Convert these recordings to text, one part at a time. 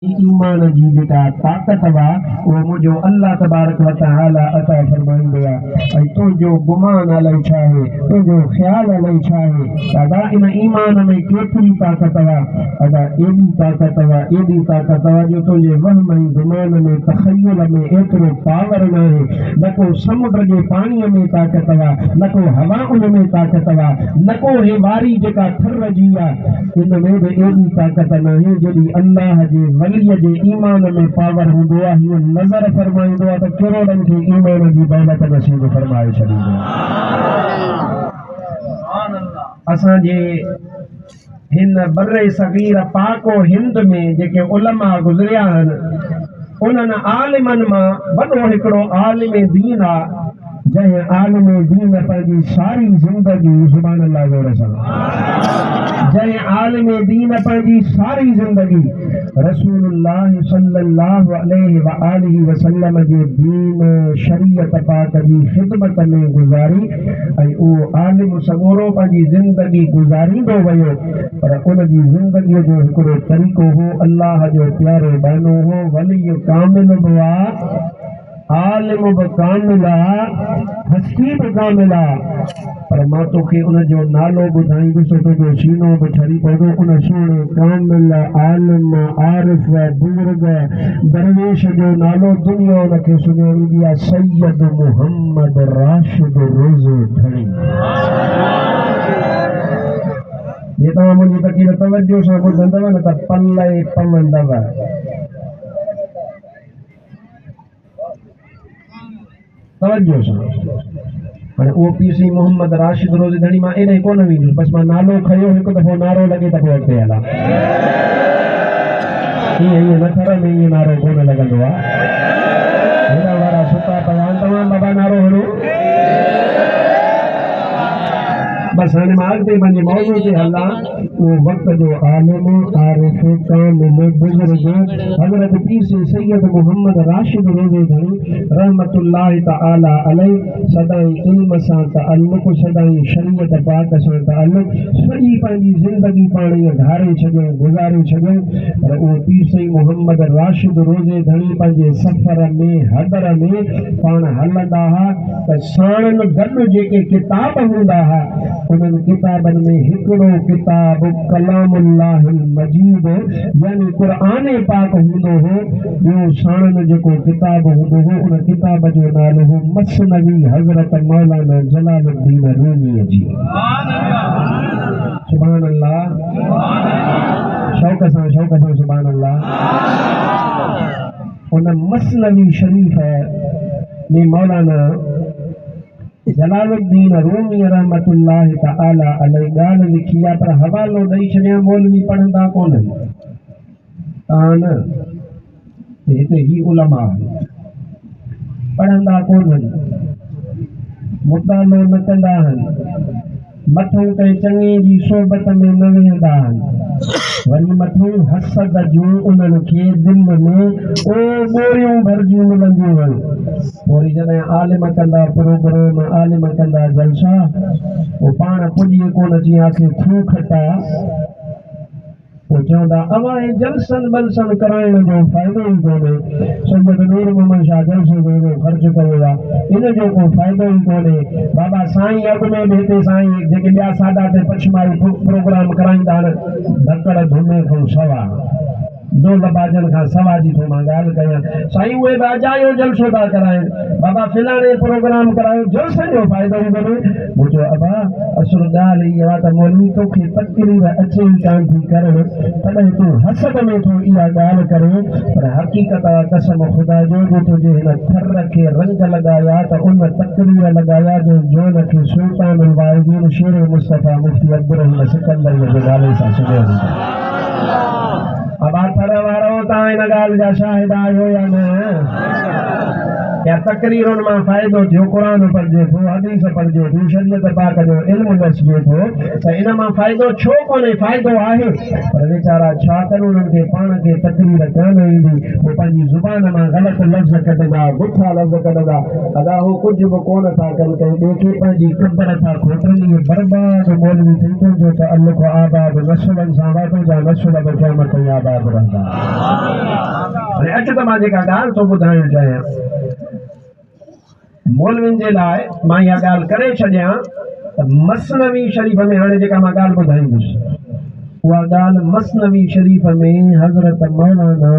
ईमान जी जेका ताक़त वा वो मुझो अल्लाह तबारक व तआला अता फरमाइंदो आहे ऐं तुंहिंजो गुमान अलाए छा आहे तुंहिंजो ख़्याल अलाए छा आहे दादा इन ईमान में केतिरी ताक़त वा दादा एॾी ताक़त वा जो तुंहिंजे वहम ऐं गुमान में तख़य्युल में एतिरो पावर न आहे न को समुंड जे पाणीअ में ताक़त वा न को हवाउनि में ताक़त वा न को हे वारी जेका थर जी आहे इन में बि एॾी ताक़त न आहे जॾहिं अल्लाह जे वलीअ जे ईमान में पावर हूंदो आहे हीअ नज़र फरमाईंदो आहे त किरोड़नि खे ईमान जी दौलत नसीब फरमाए छॾींदो आहे। असांजे हिन बर्रे सगीर पाको हिंद में जेके उलमा गुज़रिया आहिनि उन्हनि आलिमनि मां वॾो हिकिड़ो आलिम दीन आहे जंहिं आलिम दीन पंहिंजी सारी ज़िंदगी ज़ुबान अल्लाह जो रसूल जंहिं आलिम दीन पंहिंजी सारी ज़िंदगी रसूलुल्लाह सल्लल्लाहु अलैहि व आलिहि वसल्लम जे दीन शरीयत पाक जी ख़िदमत में गुज़ारी ऐं उहो आलिम सॻोरो पंहिंजी ज़िंदगी गुज़ारींदो वियो पर उन जी ज़िंदगीअ जो हिकिड़ो तरीक़ो हो अल्लाह जो प्यारो बहिनो हो वली कामिल बि आहे आलिम बि कामिल आहे हस्ती बि कामिल आहे पर मां तोखे उन जो नालो ॿुधाईंदुसि तुंहिंजो सीनो बि ठरी पवंदो उन सुहिणे कामिल आलिम आरिफ बुज़ुर्ग दरवेश जो नालो दुनिया उनखे सुञाणींदी आहे सैयद मुहम्मद राशिद रोज़ेधणी। जे तव्हां मुंहिंजी तक़रीर तवजो सां ॿुधंदव न त पल पवंदव। तवजो सां हाणे ओपीसी मोहम्मद राशिद रोज़ेधणी मां एॾे कोन वेंदुसि बसि मां नालो खयो हिकु दफ़ो नारो लॻे त पोइ अॻिते हलां ईअं न थर में ईअं नारो कोन लॻंदो आहे हेॾा वारा सुता पिया आहिनि तव्हां बाबा नारो हणो बस हाणे मां अॻिते पंहिंजे मौज़ू ते हलां उहो वक़्त जो आलिम आरिफ कामिल बुज़ुर्ग हज़रत पीर सैयद मुहम्मद राशिद रोज़ेधणी रहमतुल्लाह तआला अलैहि सदाई इल्म सां तअल्लुक़ सदाई शरीयत पाक सां तअल्लुक़ सॼी पंहिंजी ज़िंदगी पाण ईअं ढारे छॾियऊं गुज़ारे छॾियऊं पर उहो पीर साईं मुहम्मद राशिद रोज़ेधणी पंहिंजे सफ़र में हदर में पाण हलंदा हुआ त साणनि गॾु जेके किताब हूंदा हुआ उन्हनि किताबनि में हिकिड़ो किताब कलामुल्लाहिल मजीद यानी क़ुरान पाक हूंदो हो ॿियो साणनि जेको किताब हूंदो हो उन किताब जो नालो हो मसनवी हज़रत मौलाना जलालुद्दीन रूमीअ जी। सुभान अल्लाह शौक़ सां सुभान अल्लाह। उन मसनवी शरीफ़ में मौलाना जलालुद्दीन रूमी रहमतुल्लाह तआला अलैहि ॻाल्हि लिखी आहे पर हवालो ॾेई छॾियां मौलवी पढ़ंदा कोन्हनि तव्हां न हिते ही उलमा पढ़ंदा कोन्हनि मुतालो न कंदा आहिनि मथां कंहिं चङे जी सोबत में न वेहंदा आहिनि वरी मथां हसद जूं उन्हनि खे दिलि में ओ ॿोरियूं भरिजियूं मिलंदियूं आहिनि वरी जॾहिं आलिम कंदा प्रोग्राम आलिम कंदा जलसा पोइ पाण पुॼी कोन अची आखे खूह खटा पोइ चवंदा अवां जलसन बलसन कराइण जो फ़ाइदो ई कोन्हे सैयद नूर मोहम्मद शाह जलसे जो ख़र्चु कयो आहे इन जो को फ़ाइदो ई कोन्हे बाबा साईं अॻु में बि हिते साईं जेके ॿिया सादा ते पछमाई प्रोग्राम कराईंदा आहिनि धकड़ धुमे खां सवा दो लबाजन खां सवा जी थो मां ॻाल्हि कयां साईं उहे बि अजायो जलसो था कराइनि बाबा फिलाणे प्रोग्राम करायो जलसनि जो फ़ाइदो ई कोन्हे मूं चयो अबा असुल ॻाल्हि इहा आहे त मौलवी तोखे तक़रीर अचे ई कान थी करणु तॾहिं तूं हसद में थो इहा ॻाल्हि करे पर हक़ीक़त कसम ख़ुदा जो जो तुंहिंजे हिन थर खे रंग लॻाया त उन तक़रीर लॻाया जो जोन खे सुल्तानुल वाइदीन शेर मुस्तफ़ा मुफ्ती अब्दुर्रहीम सिकंदर जे नाले सां सुञाणींदा। अब थर वारो तव्हां हिन ॻाल्हि जा शाहिद आहियो या न या तक़रीरुनि मां फ़ाइदो थियो क़ुरान पढ़िजे थो हदीस पढ़िजे थो शरीयत पाक जो इल्मु नसिजे थो त इन मां फ़ाइदो छो कोन्हे फ़ाइदो आहे पर वीचारा छा कनि उन्हनि खे पाण खे तक़रीर कान ईंदी पोइ पंहिंजी ज़ुबान मां ग़लति लफ़्ज़ कढंदा गुथा लफ़्ज़ कढंदा अदा हू कुझु बि कोन था कनि कंहिं ॿिए खे पंहिंजी क़बर था खोटनि इहे बर्बाद मौलवी थी थो जो त अल्लाह आबाद नसुलनि सां वादो जा नसुल बि क़यामत ताईं आबाद रहंदा। अच त मां जेका ॻाल्हि थो ॿुधाइणु चाहियां मौलवियुनि जे लाइ मां इहा ॻाल्हि करे छॾियां त मसनवी शरीफ़ में हाणे जेका मां ॻाल्हि ॿुधाईंदुसि उहा ॻाल्हि मसनवी शरीफ़ में हज़रत मौलाना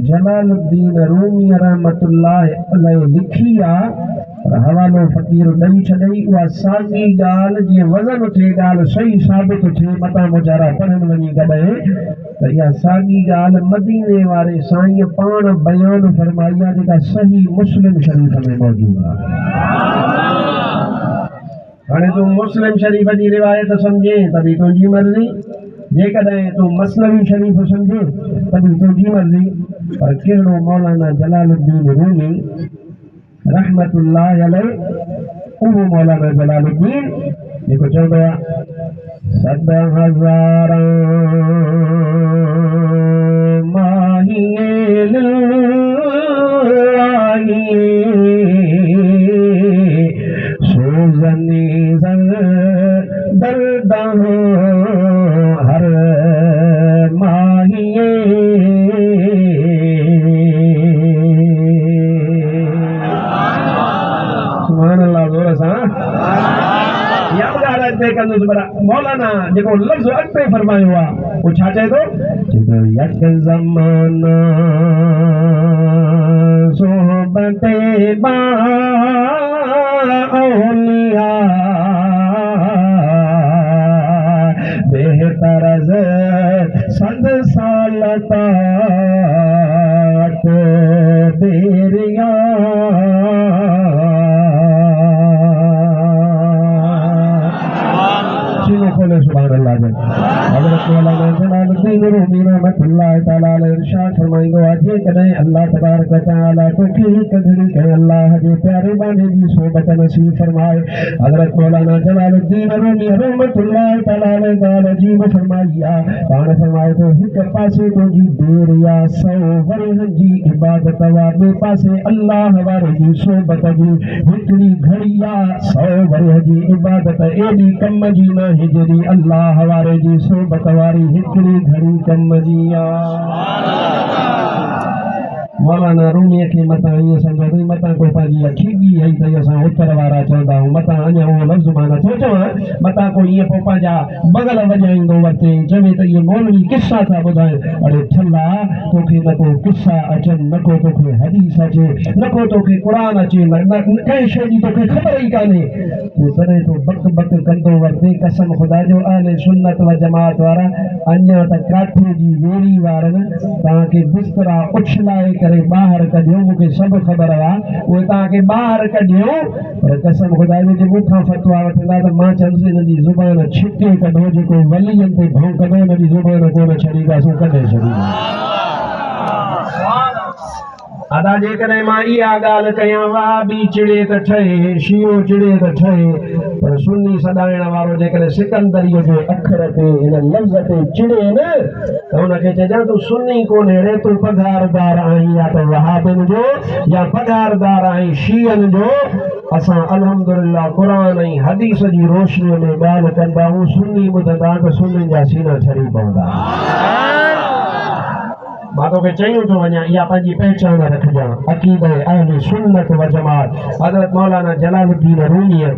जलालुद्दीन रूमी रहमतुल्लाह अलैहि लिखी आहे पर हवालो फ़क़ीर ॾेई छॾई उहा साॻी ॻाल्हि जीअं वज़न थिए ॻाल्हि सही साबित थिए मतां वीचारा पढ़नि वञी कॾहिं त इहा साॻी ॻाल्हि मदीने वारे साईं पाण बयानु फरमाई आहे जेका सही मुस्लिम शरीफ़ में मौजूदु आहे। हाणे तूं मुस्लिम शरीफ़ जी रिवायत सम्झे त बि तुंहिंजी मर्ज़ी जेकॾहिं तूं मसनवी शरीफ़ सम्झे त बि तुंहिंजी मर्ज़ी पर कहिड़ो मौलाना जलालुद्दीन रूमी रहमतुल्लाह अलैहि उहो मौलाना जलालुद्दीन जेको चवंदो आहे 7,000 माहिए सोज़नी दर्दा हर माहिए सुभान अल्लाह जोर सां या ॻाल्हि अॻिते कंदुसि पर मौलाना जेको लफ़्ज़ अॻिते फरमायो आहे उहो छा चए थो यक ज़माना सोहबते बा औलिया बेहतर सद साल तक बेरिया खोले सुभान अल्लाह जन हज़रत मौलाना जलालुद्दीन रूमी रहमतुल्लाह तआला अलैहि इरशाद फरमाईंदो आहे जेकॾहिं अल्लाह तबारक व तआला तोखे हिकु घड़ी कंहिं अल्लाह जे प्यारे बाने जी सोबत नसीब फरमाए हज़रत मौलाना जलालुद्दीन रूमी रहमतुल्लाह तआला अलैहि ॻाल्हि अजीब फरमाई आहे पाण फरमाए थो हिकु पासे तुंहिंजी देर या 100 वरहनि जी इबादत आहे ॿिए पासे अल्लाह वारे जी सोबत जी हिकिड़ी घड़ी आहे 100 वरह जी इबादत एॾी कम जी न जॾहिं अल्लाह वारे जी सोबत वारी हिकिड़ी घड़ी कम जी आहे। मौलाना रूमीअ खे मतां ईअं सम्झो भई मतां को पंहिंजी अखी ॿी आई अथई असां उत्तर वारा चवंदा आहियूं मतां अञा उहो लफ़्ज़ मां नथो चवां मतां को ईअं पोइ पंहिंजा बगल वॼाईंदो वरिते चवे त इहे मौलवी किसा था ॿुधाइनि अड़े छला तोखे न को किसा अचनि न को तोखे हदीस अचे न को तोखे क़ुरान अचे न कंहिं शइ जी तोखे ख़बर ई कान्हे तूं तॾहिं तूं बक बक कंदो वरिते कसम ख़ुदा जो अहले सुन्नत व जमात वारा अञा त काठे जी वेड़ी वारनि तव्हांखे बिस्तरा उछलाए करे ॿाहिरि कढियो मूंखे सभु ख़बर आहे उहे तव्हांखे ॿाहिरि कढियो पर कसम ख़ुदा जो जे मूंखां फ़तवा वठंदा त मां चवंदुसि हिन जी ज़ुबान छिके कढो जेको वलीअनि ते भौंकंदो हिन जी ज़ुबान कोन छॾींदासीं कॾहिं छॾींदासीं अदा जेकॾहिं मां इहा ॻाल्हि कयां वहाबी चिड़े त ठहे शियो चिड़े त ठहे पर सुन्नी सॾाइण वारो जेकॾहिं सिकंदरीअ जे अखर ते हिन लफ़्ज़ ते चिड़े न त हुनखे चइजांइ तूं सुन्नी कोन्हे तूं पघारदार आहीं या त वहाबियुनि जो या पघारदार आहीं शीयनि जो असां अल्हम्दुलिल्लाह क़ुरान ऐं हदीस जी रोशनीअ में ॻाल्हि कंदा आहियूं सुन्नी ॿुधंदा त सुन्नियुनि जा सीना ठरी पवंदा मां तोखे चयूं थो वञा इहा पंहिंजी पहचान रखजांइ अक़ीदह अहले सुन्नत व जमात हज़रत मौलाना जलालुद्दीन रूमीअ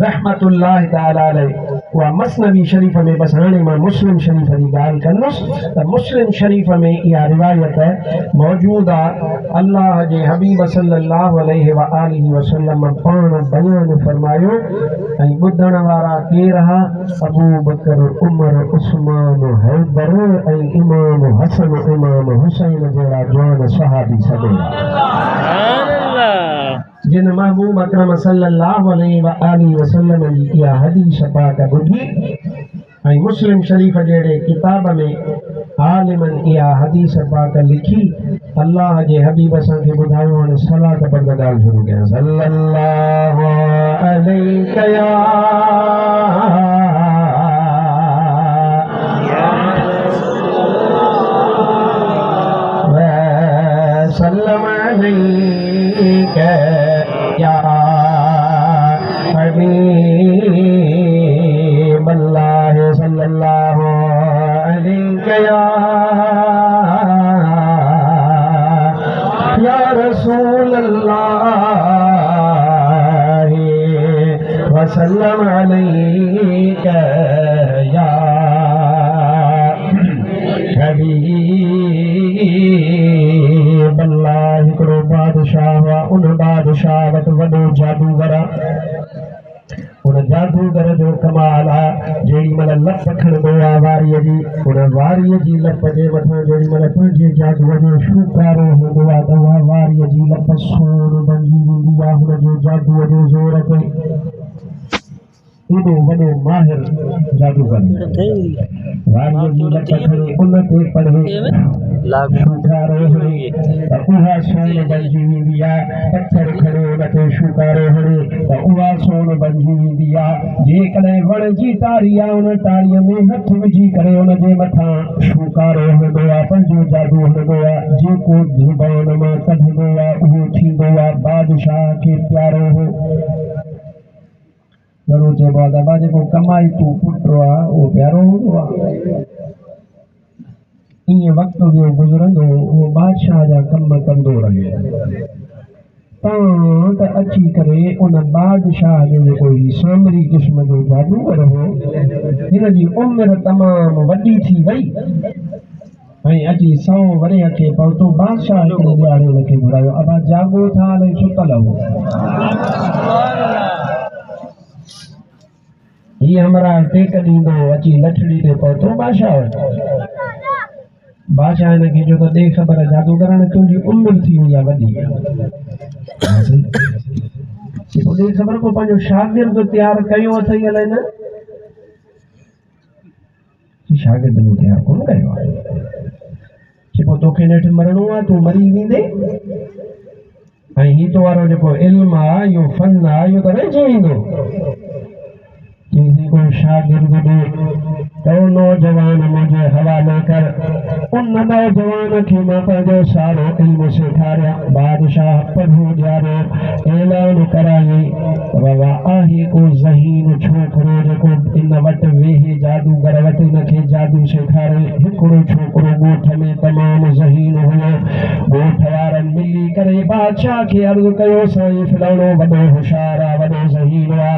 रहमतुल्लाह तआला अलैहि उहा मसनवी शरीफ़ में बसि हाणे मां मुस्लिम शरीफ़ जी ॻाल्हि कंदुसि त मुस्लिम शरीफ़ में इहा रिवायत मौजूदु आहे अल्लाह जे हबीब सल्लल्लाहु अलैहि व आलिहि वसल्लम पाण बयानु फरमायो ऐं ॿुधण वारा केर हुआ अबू बकर उमर उस्मान हैदर ऐं इमाम हसन इमाम हुसैन जहिड़ा जवान सहाबी सभई जिन महबूब अकरम सल्लल्लाहु अलैहि व आलिहि वसल्लम जी इहा हदीस पाक ॿुधी ऐं मुस्लिम शरीफ़ जहिड़े किताब में आलिमनि इहा हदीस पाक लिखी अल्लाह जे हबीब असांखे ॿुधायो हाणे सलात पर ॻाल्हि शुरू कयां सल्लल्लाहु अलैहि वसल्लम या हबीब अल्लाह सल्लल्लाहु अलैहि सल्लम अलैका या हबीब अल्लाह। हिकिड़ो बादशाह हुआ, उन बादशाह वटि वॾो जादूगर आहे। उन जादूगर जो कमाल आहे, जेॾी महिल लप खणंदो आहे वारीअ जी, उन वारीअ जी लप जे मथां जेॾी महिल पंहिंजे जादूअ जो शूकारो हूंदो आहे त उहा वारीअ जी लप सोन बणिजी वेंदी आहे हुनजे जादूअ जे ज़ोर ते। एॾो वॾो माहिर जादूगर वारीअ जी लप खणी उन ते पढ़े शूकारो हणे त उहा सोन बणिजी वेंदी आहे। पथर खणे उन ते शूकारो हणे त उहा सोन बणिजी वेंदी आहे। जेकॾहिं वण जी टारी आहे, उन टारीअ में हथ विझी करे उनजे मथां शूकारो हणंदो आहे, पंहिंजो जादू हणंदो आहे। जेको ज़ुबान मां कढंदो आहे उहो थींदो आहे। बादशाह खे प्यारो हो। ज़रूरु चइबो आहे त बा जेको कमाई तूं पुटु आहे उहो प्यारो हूंदो आहे। ईअं वक़्तु वियो गुज़रंदो, उहो बादशाह जा कम कंदो रहियो। त अची करे उन बादशाह जो जेको सामरी क़िस्म जो जादूगर हो, हिन जी उमिरि तमामु वॾी थी वई ऐं अची 100 वरिया खे पहुतो। बादशाह हिकिड़े ॾियारे हुनखे घुरायो, अबा जागो था अलाए सुतल हो। हीअ हमरा टेक ॾींदो अची लठड़ी ते पहुतो बादशाह वटि। बादशाह हिनखे जो त ॾे ख़बर जादूगर हाणे तुंहिंजी उमिरि थी वई आहे वॾी, ॾे ख़बर को पंहिंजो शागिर्द तयारु कयो अथई अलाए न? शागिर्द मूं तयारु कोन कयो आहे। चइबो तोखे नेठि मरणो आहे, तूं मरी वेंदे ऐं हीअ तो वारो जेको इल्मु आहे, इहो फन आहे, इहो त रहिजी वेंदो। को शागिर्द ॾे तो नौजवान मुझे हवाले कर। उन नौजवान खे मां पंहिंजो सारो इल्मु सेखारिया। बादशाह पढ़ो ॾियारो ऐलान कराई त बाबा आहे को ज़हीन छोकिरो जेको इन वटि वेहे जादूगर वटि हिनखे जादू सेखारे। हिकिड़ो छोकिरो ॻोठ में तमामु ज़हीन हुयो। ॻोठ वारनि मिली करे बादशाह खे अर्ज़ु कयो, साईं फलाणो वॾो होशियारु आहे, वॾो ज़हीन आहे,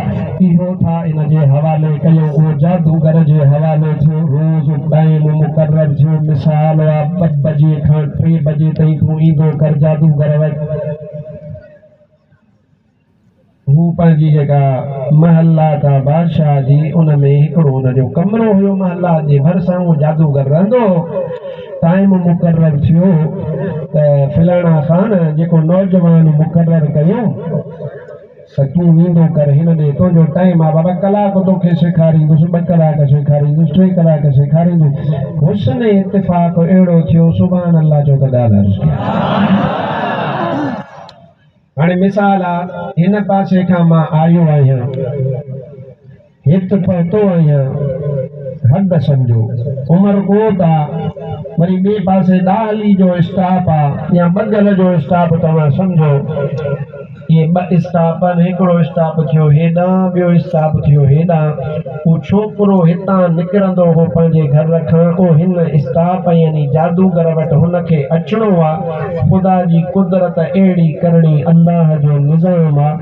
इहो था इन जे हवाले कयो। उहो जादूगर जे हवाले थियो। रोज़ टाइम मुक़ररु थियो। मिसाल आहे 2 बजे खां 3 बजे ताईं तूं ईंदो कर जादूगर वटि। हू पंहिंजी जेका महलात आहे बादशाह जी, उन में हिकिड़ो हुनजो कमिरो हुयो महलात जे भरिसां। उहो जादूगर रहंदो। टाइम मुक़ररु थियो त फलाणा ख़ान जेको नौजवान मुक़ररु कयो त तूं वेंदो कर हिन ॾे, तुंहिंजो टाइम आहे बाबा, कलाक तोखे सेखारींदुसि, 2 कलाक सेखारींदुसि, 3 कलाक सेखारींदुसि। हुस्न इत्तिफ़ाक़ अहिड़ो थियो, सुभान अल्लाह जो त ॻाल्हि अर्ज़ु कया। हाणे मिसाल आहे, हिन पासे खां मां आयो आहियां, हिते पहुतो आहियां, हद सम्झो उमरकोट आहे, वरी ॿिए पासे दाली जो स्टाफ आहे या बगल जो स्टाफ तव्हां सम्झो। ये 2 स्टाफ आहिनि, हिकिड़ो स्टाफ थियो हेॾां, ॿियो स्टाफ थियो हेॾां। उहो छोकिरो हितां निकिरंदो हो पंहिंजे घर खां, उहो हिन स्टाफ यानी जादूगर वटि हुनखे अचिणो आहे। ख़ुदा जी कुदरत अहिड़ी करणी, अल्लाह जो निज़ाम आहे।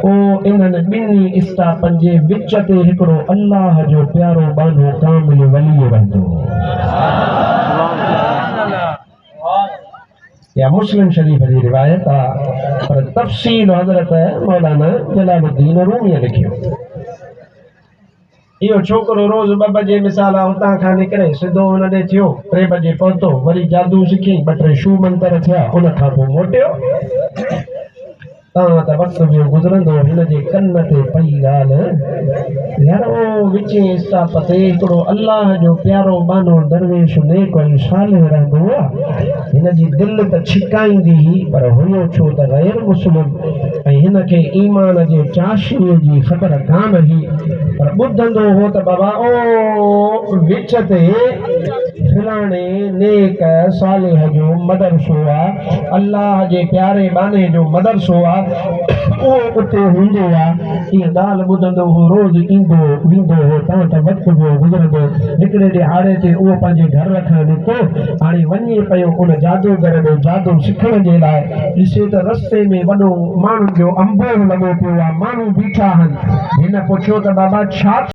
उहो इन्हनि ॿिन्ही स्टाफनि जे विच ते हिकिड़ो अल्लाह जो प्यारो बानो कामिल वली रहंदो। या मुस्लिम शरीफ जी रिवायत आहे, पर तफ़सील हज़रत मौलाना जलालुद्दीन रूमीअ लिखियो। इहो छोकिरो रोज़ 2 बजे मिसाल आहे हुतां खां निकिरे सिधो हुन ॾे थियो, 3 बजे पहुतो, वरी जादू सिखी, 2-3 शू मंतर थिया, उन खां पोइ मोटियो। तव्हां त वक़्तु वियो गुज़रंदो, हिन जे कन ते पई ॻाल्हि, यार उहो विचे स्टाफ ते हिकिड़ो अल्लाह जो प्यारो बानो दरवेश नेक ऐं सालिह रहंदो आहे। हिन जी दिलि त छिकाईंदी हुई, पर हुयो छो त ग़ैर मुस्लिम ऐं हिन खे ईमान जे चाशनीअ जी ख़बर कान हुई। पर ॿुधंदो हो त बाबा ओ विच ते फलाणे नेक सालिह जो मदरसो आहे, अल्लाह जे प्यारे बाने जो मदरसो आहे, उहो उते हूंदो आहे। इहा ॻाल्हि ॿुधंदो हो, रोज़ ईंदो वेंदो हो। तव्हां त वक़्तु वियो गुज़रंदो। हिकिड़े ॾिहाड़े ते उहो पंहिंजे घर खां निकितो, हाणे वञे पियो उन जादूगर ॾे जादू सिखण जे लाइ ॾिसे त रस्ते में वॾो माण्हुनि जो अंबोर लॻो पियो आहे, माण्हू बीठा आहिनि। हिन पुछियो त बाबा छा